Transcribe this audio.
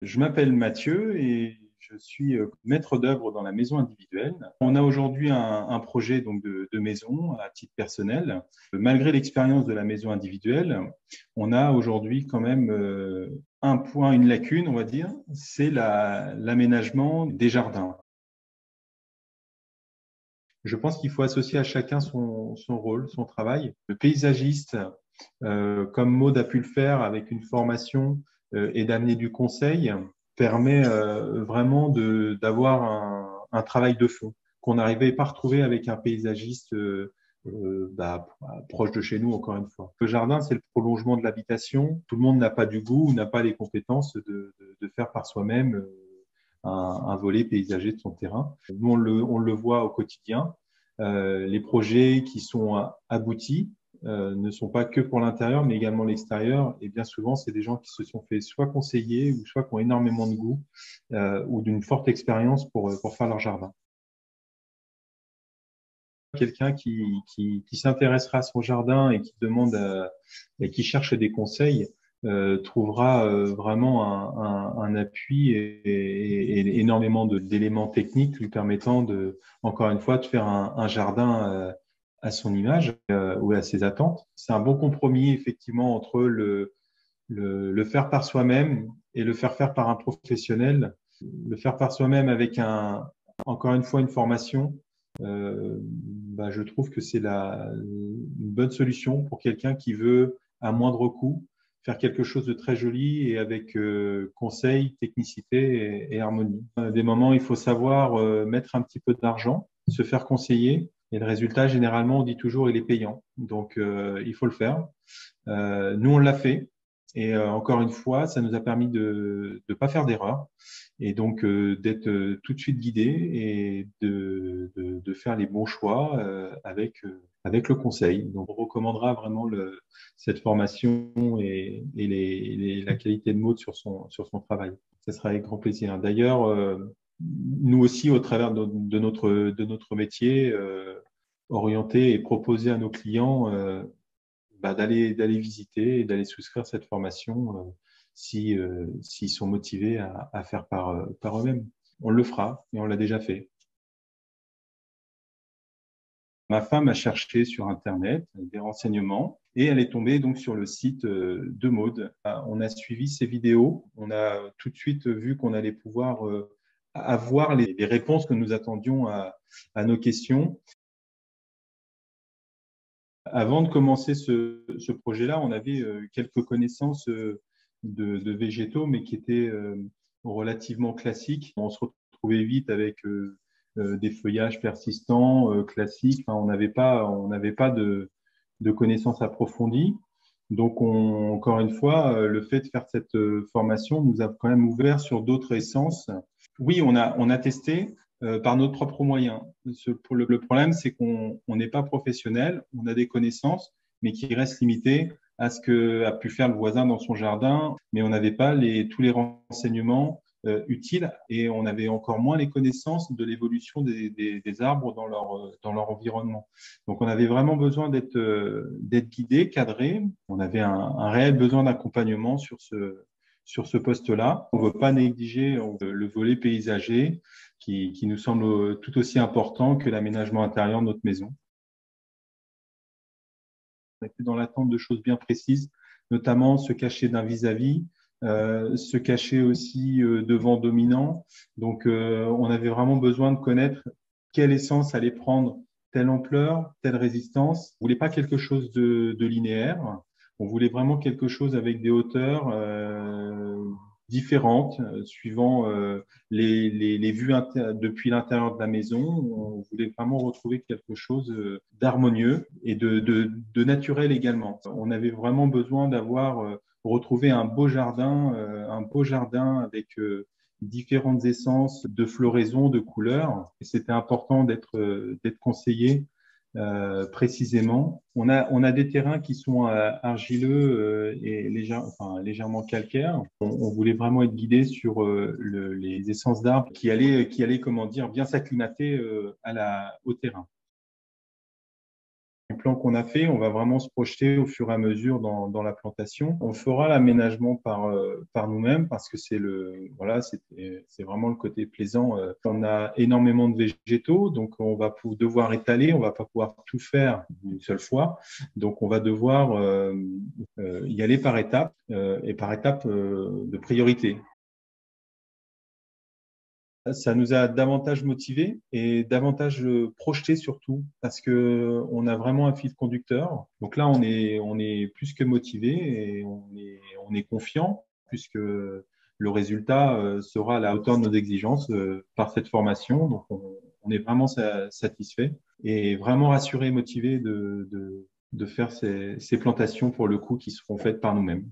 Je m'appelle Mathieu et je suis maître d'œuvre dans la maison individuelle. On a aujourd'hui un projet donc de maison à titre personnel. Malgré l'expérience de la maison individuelle, on a aujourd'hui quand même un point, une lacune, on va dire, c'est l'aménagement des jardins. Je pense qu'il faut associer à chacun son rôle, son travail. Le paysagiste, comme Maud a pu le faire avec une formation et d'amener du conseil, permet vraiment d'avoir un travail de fond qu'on n'arrivait pas à retrouver avec un paysagiste proche de chez nous, encore une fois. Le jardin, c'est le prolongement de l'habitation. Tout le monde n'a pas du goût ou n'a pas les compétences de faire par soi-même un volet paysager de son terrain. Nous, on le voit au quotidien. Les projets qui sont aboutis ne sont pas que pour l'intérieur, mais également l'extérieur. Et bien souvent, c'est des gens qui se sont fait soit conseiller, ou soit qui ont énormément de goût ou d'une forte expérience pour faire leur jardin. Quelqu'un qui s'intéressera à son jardin et qui demande et qui cherche des conseils trouvera vraiment un appui et énormément d'éléments techniques lui permettant encore une fois, de faire un jardin à son image ou à ses attentes. C'est un bon compromis effectivement entre le faire par soi-même et le faire faire par un professionnel. Le faire par soi-même avec encore une fois une formation, je trouve que c'est une bonne solution pour quelqu'un qui veut, à moindre coût, faire quelque chose de très joli et avec conseil, technicité et harmonie. Des moments, il faut savoir mettre un petit peu d'argent, se faire conseiller. Et le résultat, généralement, on dit toujours, il est payant. Donc, il faut le faire. Nous, on l'a fait. Et encore une fois, ça nous a permis de ne pas faire d'erreur et donc d'être tout de suite guidé et de faire les bons choix avec le conseil. Donc, on recommandera vraiment cette formation et la qualité de Maud sur son travail. Ça sera avec grand plaisir. D'ailleurs, nous aussi, au travers de notre métier, orienter et proposer à nos clients d'aller visiter et d'aller souscrire cette formation s'ils sont motivés à faire par eux-mêmes. On le fera et on l'a déjà fait. Ma femme a cherché sur Internet des renseignements et elle est tombée donc sur le site de Maud. On a suivi ses vidéos. On a tout de suite vu qu'on allait pouvoir avoir les réponses que nous attendions à nos questions. Avant de commencer ce projet-là, on avait quelques connaissances de végétaux, mais qui étaient relativement classiques. On se retrouvait vite avec des feuillages persistants, classiques. Enfin, on n'avait pas de connaissances approfondies. Donc, encore une fois, le fait de faire cette formation nous a quand même ouvert sur d'autres essences. Oui, on a testé par nos propres moyens. Le problème, c'est qu'on n'est pas professionnel, on a des connaissances, mais qui restent limitées à ce qu'a pu faire le voisin dans son jardin, mais on n'avait pas tous les renseignements utiles et on avait encore moins les connaissances de l'évolution des arbres dans leur environnement. Donc, on avait vraiment besoin d'être guidé, cadré. On avait un réel besoin d'accompagnement sur ce poste-là. On ne veut pas négliger le volet paysager qui nous semble tout aussi important que l'aménagement intérieur de notre maison. On était dans l'attente de choses bien précises, notamment se cacher d'un vis-à-vis, se cacher aussi de vents dominants. Donc, on avait vraiment besoin de connaître quelle essence allait prendre telle ampleur, telle résistance. On ne voulait pas quelque chose de linéaire. On voulait vraiment quelque chose avec des hauteurs différentes, suivant les vues depuis l'intérieur de la maison. On voulait vraiment retrouver quelque chose d'harmonieux et de naturel également. On avait vraiment besoin d'avoir retrouvé un beau jardin avec différentes essences de floraison, de couleurs. Et c'était important d'être conseillé précisément. On a des terrains qui sont argileux et légèrement calcaires. On voulait vraiment être guidé sur les essences d'arbres qui allaient, comment dire, bien s'acclimater au terrain. plan qu'on a fait, on va vraiment se projeter au fur et à mesure dans la plantation. On fera l'aménagement par nous-mêmes parce que voilà, c'est vraiment le côté plaisant. On a énormément de végétaux, donc on va devoir étaler, on va pas pouvoir tout faire d'une seule fois. Donc, on va devoir y aller par étapes et par étapes de priorité. Ça nous a davantage motivés et davantage projetés surtout parce que on a vraiment un fil conducteur. Donc là, on est plus que motivés et on est confiant puisque le résultat sera à la hauteur de nos exigences par cette formation. Donc on est vraiment satisfait et vraiment rassuré et motivé de faire ces plantations pour le coup qui seront faites par nous-mêmes.